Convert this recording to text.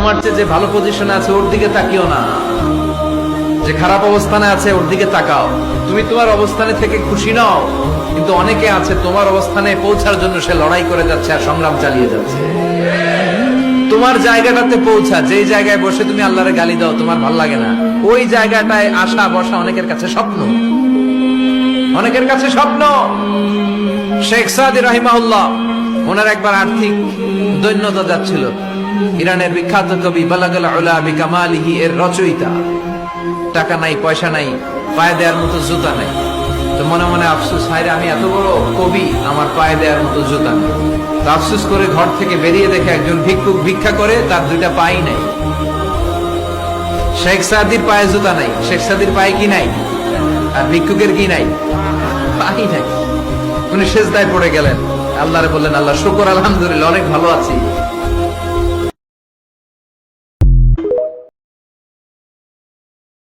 তোমার চেয়ে যে ভালো পজিশনে আছে ওর দিকে তাকিও না, যে খারাপ অবস্থানে আছে ওর দিকে তাকাও। তুমি তোমার অবস্থানে থেকে খুশি নাও, কিন্তু অনেকে আছে তোমার অবস্থানে পৌঁছার জন্য সে লড়াই করে যাচ্ছে আর সংগ্রাম চালিয়ে যাচ্ছে। তোমার জায়গাটাতে পৌঁছা, যেই জায়গায় বসে তুমি আল্লাহরে গালি দাও তোমার ভাল লাগে না, ওই জায়গাটায় আসা বসা অনেকের কাছে স্বপ্ন, অনেকের কাছে স্বপ্ন। শেখ সাদি রাহিমাহুল্লাহ, ওনার একবার আর্থিক দৈন্যতা যাচ্ছিল। ইরানের বিখ্যাত কবি বালাগাল উলা বিকামালিহি এর রচয়িতা, টাকা নাই, পয়সা নাই, পায়ে দেওয়ার মতো জুতা নাই। তো মনে মনে আফসোস, হায়রে আমি এত বড় কবি, আমার পায়ে দেওয়ার মতো জুতা নেই। তো আফসোস করে ঘর থেকে বেরিয়ে দেখে একজন ভিক্ষুক ভিক্ষা করে, তার দুইটা পাই নাই। শেখ সাদির পায়ে জুতা নাই, শেখ সাদির পায়ে কি নাই, আর ভিক্ষুকের কি নাই, পাই নাই। উনি সেজদায় পড়ে গেলেন, আল্লাহরে বললেন, আল্লাহ শুকর, আলহামদুলিল্লাহ, অনেক ভালো আছি।